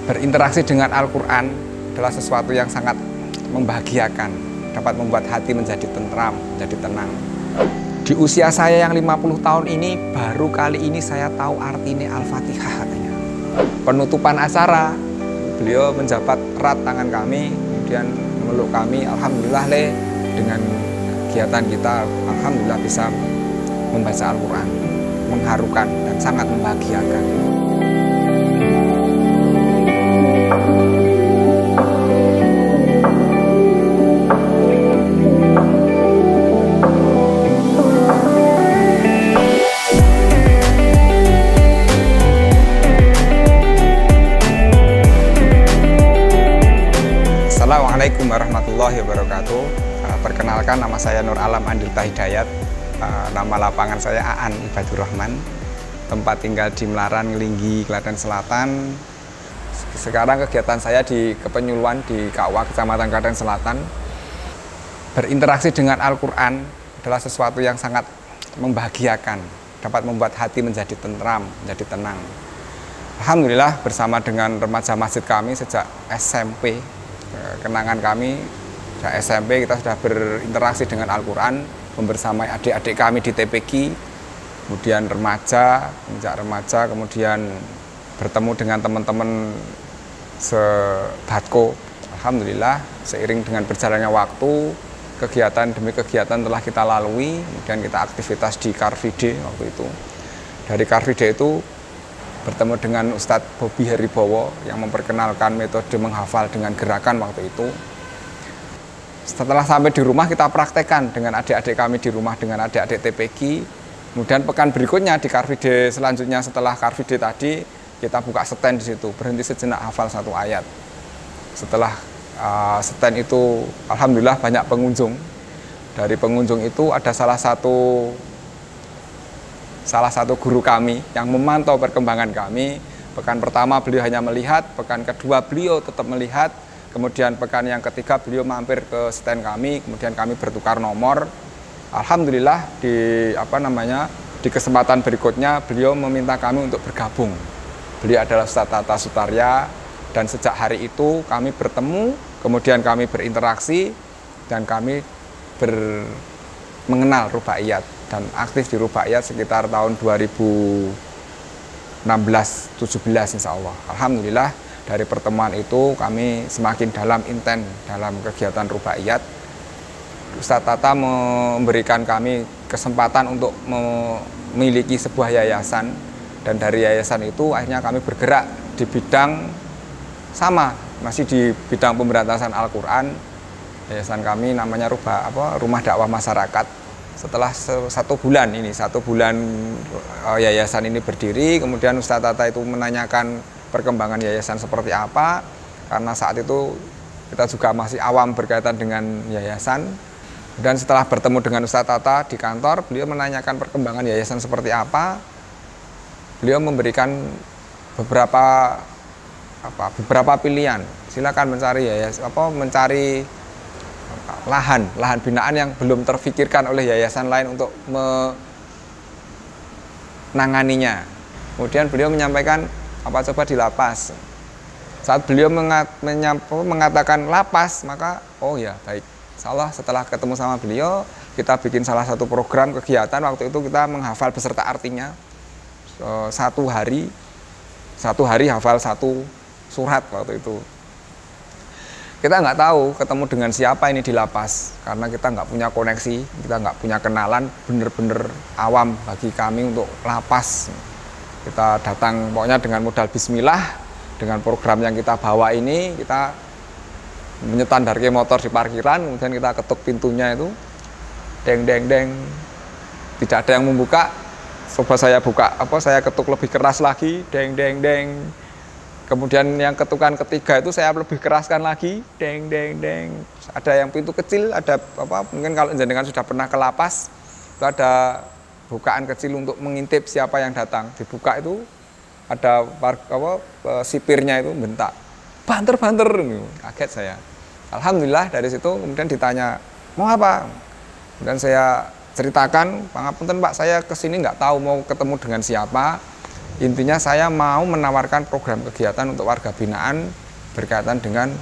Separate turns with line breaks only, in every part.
Berinteraksi dengan Al-Quran adalah sesuatu yang sangat membahagiakan, dapat membuat hati menjadi tentram, menjadi tenang. Di usia saya yang 50 tahun ini, baru kali ini saya tahu artinya Al-Fatihah katanya. Penutupan acara, beliau menjabat erat tangan kami, kemudian memeluk kami. Alhamdulillah dengan kegiatan kita, alhamdulillah bisa membaca Al-Quran, mengharukan dan sangat membahagiakan. Assalamualaikum warahmatullahi wabarakatuh. Perkenalkan, nama saya Nur Alam Andilta Hidayat. Nama lapangan saya Aan Ibadur Rahman. Tempat tinggal di Melaran, Ngelinggi, Klaten Selatan. Sekarang kegiatan saya di kepenyuluhan di Kawah, Kecamatan Klaten Selatan. Berinteraksi dengan Al-Quran adalah sesuatu yang sangat membahagiakan, dapat membuat hati menjadi tentram, menjadi tenang. Alhamdulillah bersama dengan remaja masjid kami sejak SMP. Kenangan kami sejak SMP kita sudah berinteraksi dengan Al-Quran, membersamai adik-adik kami di TPG, kemudian remaja, menjak remaja, kemudian bertemu dengan teman-teman sebatko. Alhamdulillah seiring dengan berjalannya waktu, kegiatan demi kegiatan telah kita lalui, kemudian kita aktivitas di Car Free Day waktu itu. Dari Car Free Day itu bertemu dengan Ustadz Bobi Heribowo yang memperkenalkan metode menghafal dengan gerakan waktu itu. Setelah sampai di rumah kita praktekkan dengan adik-adik kami di rumah, dengan adik-adik TPG. Kemudian pekan berikutnya di Car Free Day selanjutnya, setelah Car Free Day tadi kita buka stand di situ, berhenti sejenak hafal satu ayat. Setelah stand itu alhamdulillah banyak pengunjung. Dari pengunjung itu ada salah satu guru kami yang memantau perkembangan kami. Pekan pertama beliau hanya melihat, pekan kedua beliau tetap melihat, kemudian pekan yang ketiga beliau mampir ke stand kami, kemudian kami bertukar nomor. Alhamdulillah di kesempatan berikutnya beliau meminta kami untuk bergabung. Beliau adalah Ustadz Tata Sutarya, dan sejak hari itu kami bertemu, kemudian kami berinteraksi dan kami mengenal Rubaiyat dan aktif di Rubaiyat sekitar tahun 2016-17 insya Allah. Alhamdulillah dari pertemuan itu kami semakin intens dalam kegiatan Rubaiyat. Ustadz Tata memberikan kami kesempatan untuk memiliki sebuah yayasan, dan dari yayasan itu akhirnya kami bergerak di bidang masih di bidang pemberantasan Al-Quran. Yayasan kami namanya Rumah Dakwah Masyarakat. Setelah satu bulan yayasan ini berdiri, kemudian Ustadz Tata itu menanyakan perkembangan yayasan seperti apa, karena saat itu kita juga masih awam berkaitan dengan yayasan. Dan setelah bertemu dengan Ustadz Tata di kantor, beliau menanyakan perkembangan yayasan seperti apa. Beliau memberikan beberapa pilihan. Silakan mencari lahan binaan yang belum terfikirkan oleh yayasan lain untuk menanganinya. Kemudian beliau menyampaikan coba di lapas. Saat beliau mengatakan lapas, maka oh ya baik. Insyaallah setelah ketemu sama beliau, kita bikin salah satu program kegiatan. Waktu itu kita menghafal beserta artinya. Satu hari hafal satu surat waktu itu. Kita nggak tahu ketemu dengan siapa ini di lapas, karena kita nggak punya koneksi, kita nggak punya kenalan, bener-bener awam bagi kami untuk lapas. Kita datang pokoknya dengan modal bismillah, dengan program yang kita bawa ini, kita menyetandarkan motor di parkiran, kemudian kita ketuk pintunya itu, deng deng deng, tidak ada yang membuka. Coba saya buka, saya ketuk lebih keras lagi, deng deng deng. Kemudian yang ketukan ketiga itu saya lebih keraskan lagi, deng deng deng. Ada yang pintu kecil, ada mungkin kalau jenengan sudah pernah ke lapas, itu ada bukaan kecil untuk mengintip siapa yang datang. Dibuka itu ada sipirnya itu bentak, banter, kaget saya. Alhamdulillah dari situ kemudian ditanya mau apa, kemudian saya ceritakan, pangapunten Pak, saya kesini nggak tahu mau ketemu dengan siapa. Intinya saya mau menawarkan program kegiatan untuk warga binaan berkaitan dengan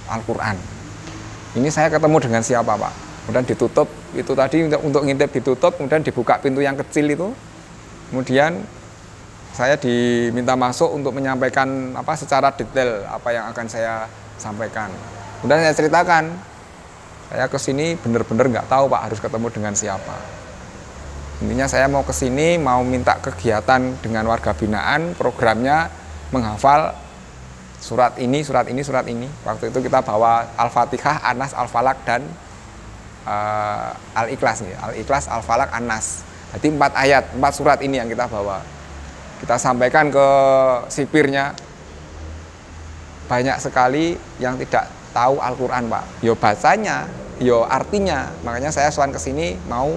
Al-Quran. Ini saya ketemu dengan siapa Pak? Kemudian ditutup, itu tadi untuk ngintip ditutup, kemudian dibuka pintu yang kecil itu. Kemudian saya diminta masuk untuk menyampaikan secara detail apa yang akan saya sampaikan. Kemudian saya ceritakan, saya kesini benar-benar nggak tahu Pak harus ketemu dengan siapa. Intinya saya mau ke sini, mau minta kegiatan dengan warga binaan, programnya menghafal surat ini, surat ini, surat ini. Waktu itu kita bawa Al-Fatihah, An-Nas, Al-Falaq, dan Al-Ikhlas. Al-Ikhlas, Al-Falaq, An-Nas. Jadi 4 ayat, 4 surat ini yang kita bawa. Kita sampaikan ke sipirnya. Banyak sekali yang tidak tahu Al-Quran Pak. Yo bacanya, yo artinya. Makanya saya sowan ke sini mau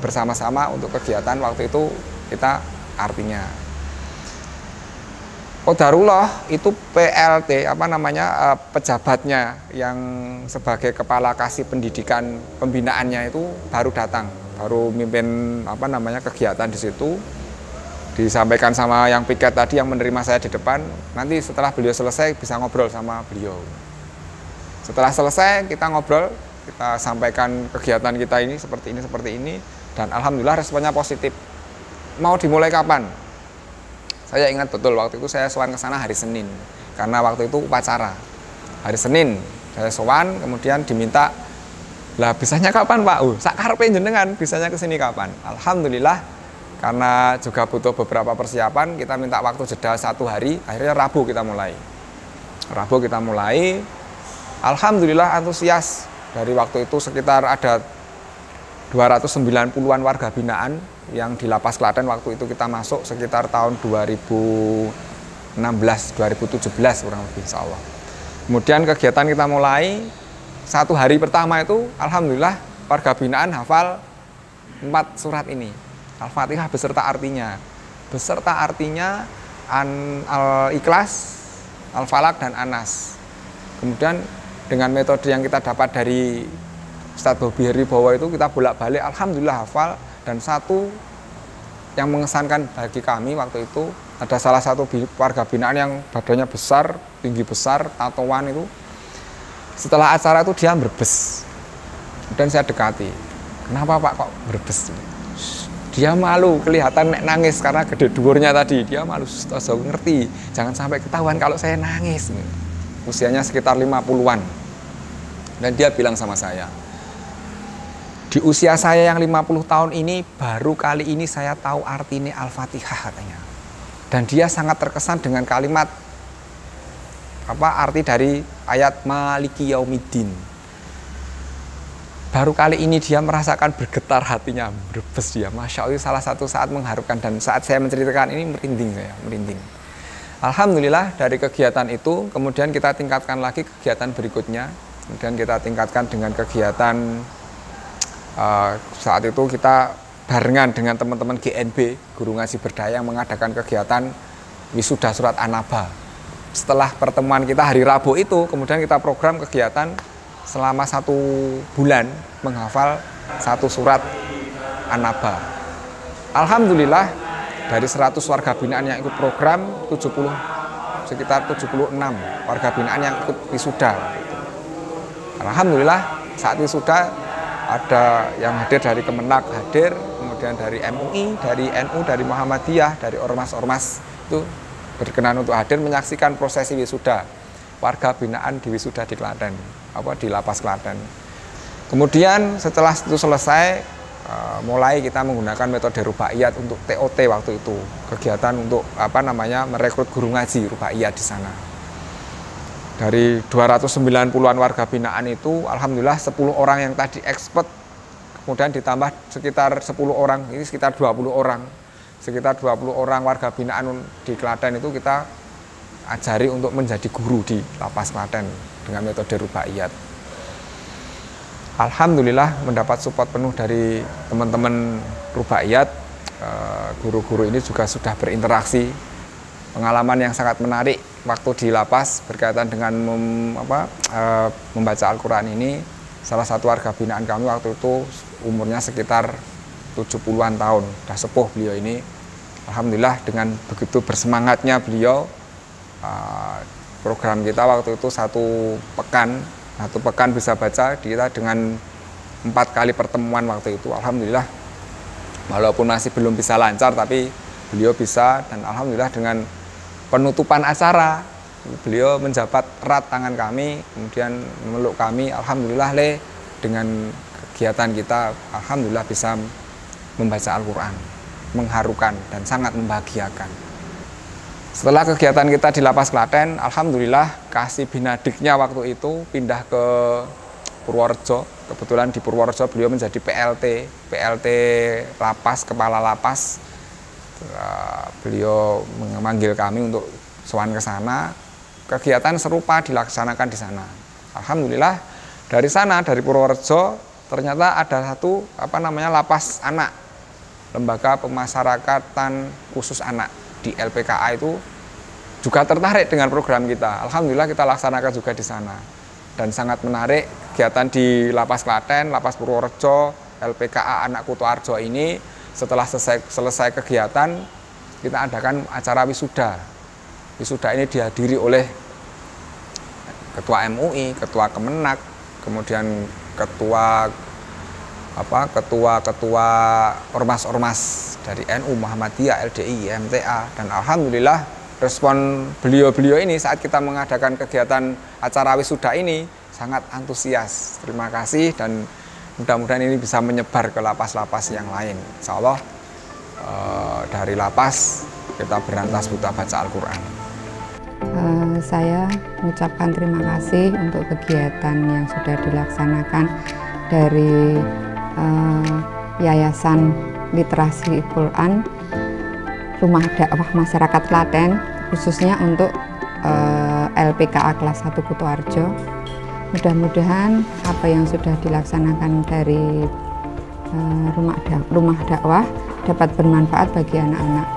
bersama-sama untuk kegiatan waktu itu kita artinya. Qadarullah itu PLT pejabatnya yang sebagai kepala kasih pendidikan pembinaannya itu baru datang, baru mimpin kegiatan di situ. Disampaikan sama yang piket tadi yang menerima saya di depan, nanti setelah beliau selesai bisa ngobrol sama beliau. Setelah selesai kita ngobrol, kita sampaikan kegiatan kita ini seperti ini, dan alhamdulillah responnya positif. Mau dimulai kapan? Saya ingat betul waktu itu saya sowan ke sana hari Senin, karena waktu itu upacara. Hari Senin saya sowan, kemudian diminta, lah bisanya kapan Pak? Sak karepe jenengan, bisanya ke sini kapan? Alhamdulillah, karena juga butuh beberapa persiapan, kita minta waktu jeda 1 hari, akhirnya Rabu kita mulai. Alhamdulillah antusias. Dari waktu itu sekitar ada 290-an warga binaan yang di Lapas Klaten waktu itu kita masuk sekitar tahun 2016, 2017 kurang lebih insya Allah. Kemudian kegiatan kita mulai, 1 hari pertama itu alhamdulillah warga binaan hafal 4 surat ini. Al-Fatihah beserta artinya. Al-Ikhlas, Al-Falaq, dan An-Nas. Kemudian dengan metode yang kita dapat dari Ustadz Bobi Heribawa itu kita bolak-balik alhamdulillah hafal. Dan satu yang mengesankan bagi kami waktu itu, ada salah satu warga binaan yang badannya besar, tinggi besar, tatoan itu. Setelah acara itu dia berbes. Dan saya dekati, kenapa Pak kok berbes? Dia malu, kelihatan nangis karena gede dhuwurnya tadi. Dia malu, Ustaz ngerti, jangan sampai ketahuan kalau saya nangis. Usianya sekitar 50-an. Dan dia bilang sama saya, di usia saya yang 50 tahun ini, baru kali ini saya tahu artinya Al-Fatihah katanya. Dan dia sangat terkesan dengan kalimat arti dari ayat Maliki Yaumiddin. Baru kali ini dia merasakan bergetar hatinya, berbes dia. Masya Allah, salah satu saat mengharukan, dan saat saya menceritakan ini merinding saya, merinding. Alhamdulillah dari kegiatan itu, kemudian kita tingkatkan lagi kegiatan berikutnya. Kemudian kita tingkatkan dengan kegiatan saat itu kita barengan dengan teman-teman GNB, Guru Ngaji Berdaya, yang mengadakan kegiatan wisuda surat An-Naba. Setelah pertemuan kita hari Rabu itu, kemudian kita program kegiatan selama 1 bulan menghafal 1 surat An-Naba. Alhamdulillah dari 100 warga binaan yang ikut program, sekitar 76 warga binaan yang ikut wisuda. Alhamdulillah saat wisuda ada yang hadir dari Kemenak hadir, kemudian dari MUI, dari NU, dari Muhammadiyah, dari ormas-ormas itu berkenan untuk hadir menyaksikan prosesi wisuda warga binaan di wisuda di Klaten, di Lapas Klaten. Kemudian setelah itu selesai, mulai kita menggunakan metode rubaiyat untuk TOT waktu itu, kegiatan untuk merekrut guru ngaji rubaiyat di sana. Dari 290-an warga binaan itu, alhamdulillah 10 orang yang tadi expert, kemudian ditambah sekitar 10 orang, ini sekitar 20 orang. Sekitar 20 orang warga binaan di Klaten itu kita ajari untuk menjadi guru di Lapas Klaten dengan metode rubaiyat. Alhamdulillah mendapat support penuh dari teman-teman rubaiyat. Guru-guru ini juga sudah berinteraksi. Pengalaman yang sangat menarik waktu di lapas berkaitan dengan membaca Al-Quran ini. Salah satu warga binaan kami waktu itu umurnya sekitar 70-an tahun, sudah sepuh beliau ini. Alhamdulillah dengan begitu bersemangatnya beliau, program kita waktu itu satu pekan bisa baca, kita dengan 4 kali pertemuan waktu itu. Alhamdulillah walaupun masih belum bisa lancar, tapi beliau bisa, dan alhamdulillah dengan penutupan acara beliau menjabat erat tangan kami, kemudian memeluk kami. Alhamdulillah dengan kegiatan kita alhamdulillah bisa membaca Al-Quran, mengharukan dan sangat membahagiakan. Setelah kegiatan kita di Lapas Klaten, alhamdulillah Kasih Binadiknya waktu itu pindah ke Purworejo. Kebetulan di Purworejo beliau menjadi PLT lapas, kepala lapas. Beliau memanggil kami untuk sowan ke sana. Kegiatan serupa dilaksanakan di sana. Alhamdulillah dari sana, dari Purworejo, ternyata ada satu lapas anak, lembaga pemasyarakatan khusus anak di LPKA itu juga tertarik dengan program kita. Alhamdulillah kita laksanakan juga di sana. Dan sangat menarik kegiatan di Lapas Klaten, Lapas Purworejo, LPKA Anak Kutoarjo ini. Setelah selesai kegiatan, kita adakan acara wisuda. Wisuda ini dihadiri oleh Ketua MUI, Ketua Kemenak, kemudian ketua ormas-ormas dari NU, Muhammadiyah, LDI, MTA, dan alhamdulillah respon beliau-beliau ini saat kita mengadakan kegiatan acara wisuda ini sangat antusias. Terima kasih, dan mudah-mudahan ini bisa menyebar ke lapas-lapas yang lain. Insya Allah dari lapas kita berantas buta baca Al-Quran.
Saya mengucapkan terima kasih untuk kegiatan yang sudah dilaksanakan dari Yayasan Literasi Quran Rumah Dakwah Masyarakat Klaten, khususnya untuk LPKA kelas 1 Kutoarjo. Mudah-mudahan apa yang sudah dilaksanakan dari rumah dakwah dapat bermanfaat bagi anak-anak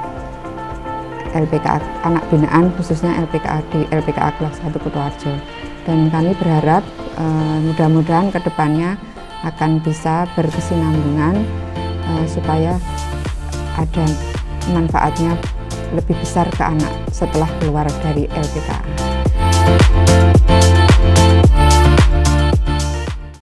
LPKA, anak binaan, khususnya LPKA kelas 1 Kutoarjo. Dan kami berharap mudah-mudahan kedepannya akan bisa berkesinambungan supaya ada manfaatnya lebih besar ke anak setelah keluar dari LPKA.